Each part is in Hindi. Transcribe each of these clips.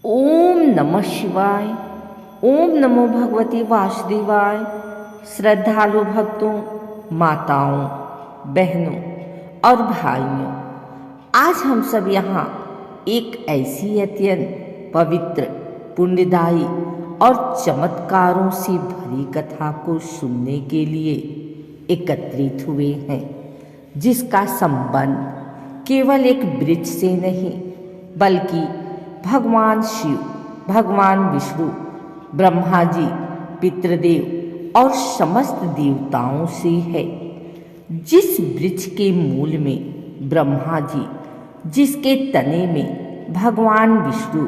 ओम नमः शिवाय। ओम नमो भगवती वासुदेवाय। श्रद्धालु भक्तों, माताओं, बहनों और भाइयों, आज हम सब यहाँ एक ऐसी अत्यंत पवित्र, पुण्यदायी और चमत्कारों से भरी कथा को सुनने के लिए एकत्रित हुए हैं, जिसका संबंध केवल एक वृक्ष से नहीं बल्कि भगवान शिव, भगवान विष्णु, ब्रह्मा जी, पितृदेव और समस्त देवताओं से है। जिस वृक्ष के मूल में ब्रह्मा जी, जिसके तने में भगवान विष्णु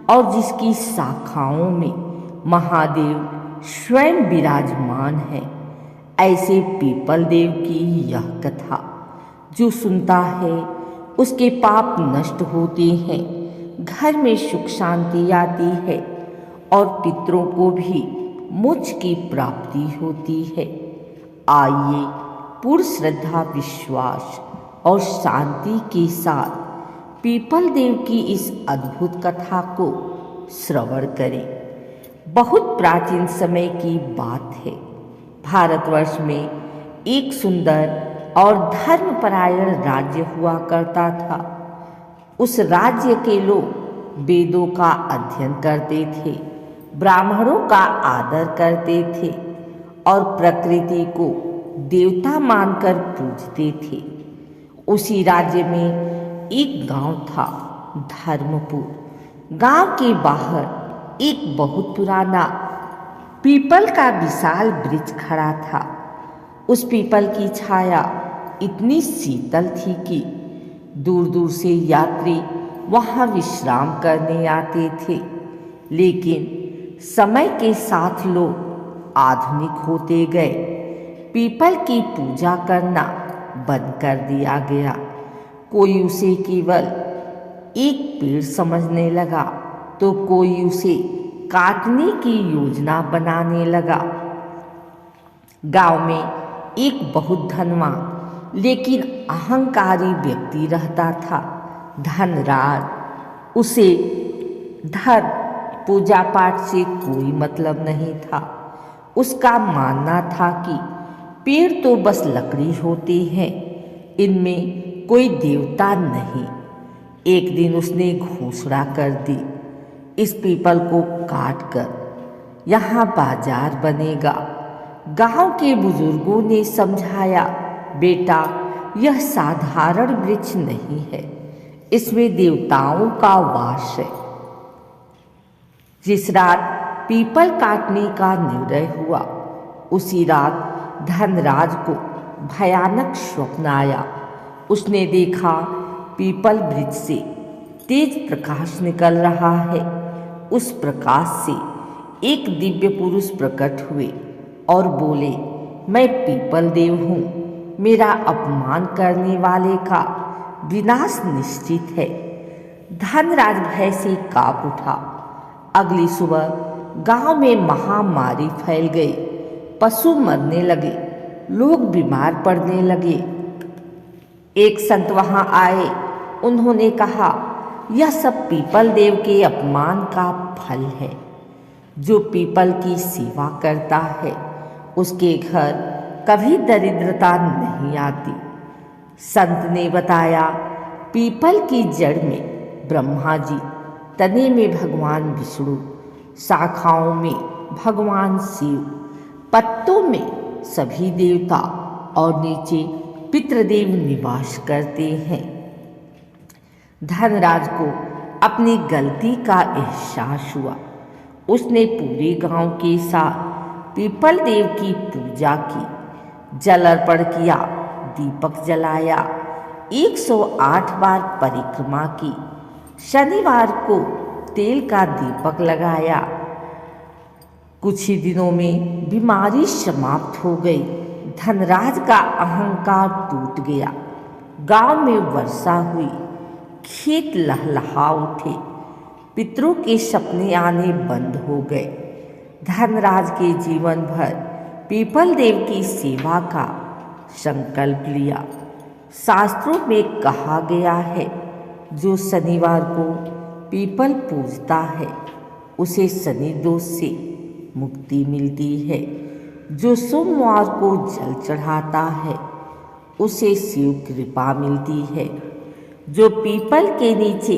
और जिसकी शाखाओं में महादेव स्वयं विराजमान है, ऐसे पीपल देव की यह कथा जो सुनता है उसके पाप नष्ट होते हैं, घर में सुख शांति आती है और पितरों को भी मोक्ष की प्राप्ति होती है। आइए पूर्ण श्रद्धा, विश्वास और शांति के साथ पीपल देव की इस अद्भुत कथा को श्रवण करें। बहुत प्राचीन समय की बात है। भारतवर्ष में एक सुंदर और धर्मपरायण राज्य हुआ करता था। उस राज्य के लोग वेदों का अध्ययन करते थे, ब्राह्मणों का आदर करते थे और प्रकृति को देवता मानकर पूजते थे। उसी राज्य में एक गांव था, धर्मपुर। गांव के बाहर एक बहुत पुराना पीपल का विशाल वृक्ष खड़ा था। उस पीपल की छाया इतनी शीतल थी कि दूर दूर से यात्री वहाँ विश्राम करने आते थे। लेकिन समय के साथ लोग आधुनिक होते गए। पीपल की पूजा करना बंद कर दिया गया। कोई उसे केवल एक पेड़ समझने लगा तो कोई उसे काटने की योजना बनाने लगा। गांव में एक बहुत धनवान लेकिन अहंकारी व्यक्ति रहता था, धनराज। उसे धन, पूजा पाठ से कोई मतलब नहीं था। उसका मानना था कि पेड़ तो बस लकड़ी होते हैं, इनमें कोई देवता नहीं। एक दिन उसने घोषणा कर दी, इस पीपल को काट कर यहाँ बाजार बनेगा। गांव के बुजुर्गों ने समझाया, बेटा यह साधारण वृक्ष नहीं है, इसमें देवताओं का वास है। जिस रात पीपल काटने का निर्णय हुआ, उसी रात धनराज को भयानक स्वप्न आया। उसने देखा पीपल वृक्ष से तेज प्रकाश निकल रहा है। उस प्रकाश से एक दिव्य पुरुष प्रकट हुए और बोले, मैं पीपल देव हूँ, मेरा अपमान करने वाले का विनाश निश्चित है। धनराज भय से कांप उठा। अगली सुबह गांव में महामारी फैल गई। पशु मरने लगे, लोग बीमार पड़ने लगे। एक संत वहां आए। उन्होंने कहा, यह सब पीपल देव के अपमान का फल है। जो पीपल की सेवा करता है उसके घर कभी दरिद्रता नहीं आती। संत ने बताया, पीपल की जड़ में ब्रह्मा जी, तने में भगवान विष्णु, शाखाओं में भगवान शिव, पत्तों में सभी देवता और नीचे पितृदेव निवास करते हैं। धनराज को अपनी गलती का एहसास हुआ। उसने पूरे गांव के साथ पीपल देव की पूजा की, जल अर्पण किया, दीपक जलाया, 108 बार परिक्रमा की। शनिवार को तेल का दीपक लगाया। कुछ ही दिनों में बीमारी समाप्त हो गई। धनराज का अहंकार टूट गया। गांव में वर्षा हुई, खेत लहलहा उठे, पितरों के सपने आने बंद हो गए। धनराज के जीवन भर पीपल देव की सेवा का संकल्प लिया। शास्त्रों में कहा गया है, जो शनिवार को पीपल पूजता है उसे शनि दोष से मुक्ति मिलती है। जो सोमवार को जल चढ़ाता है उसे शिव कृपा मिलती है। जो पीपल के नीचे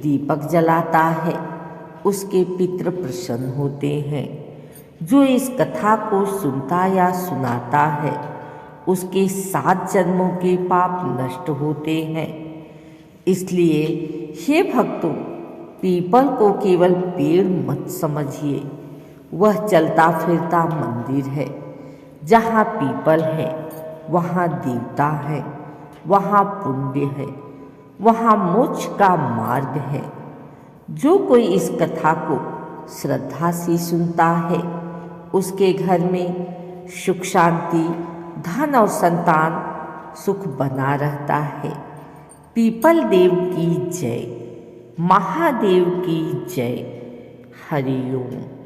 दीपक जलाता है उसके पितृ प्रसन्न होते हैं। जो इस कथा को सुनता या सुनाता है उसके 7 जन्मों के पाप नष्ट होते हैं। इसलिए हे भक्तों, पीपल को केवल पेड़ मत समझिए, वह चलता फिरता मंदिर है। जहाँ पीपल है वहाँ देवता है, वहाँ पुण्य है, वहाँ मोक्ष का मार्ग है। जो कोई इस कथा को श्रद्धा से सुनता है उसके घर में सुख शांति, धन और संतान सुख बना रहता है। पीपल देव की जय, महादेव की जय। हरि ओम।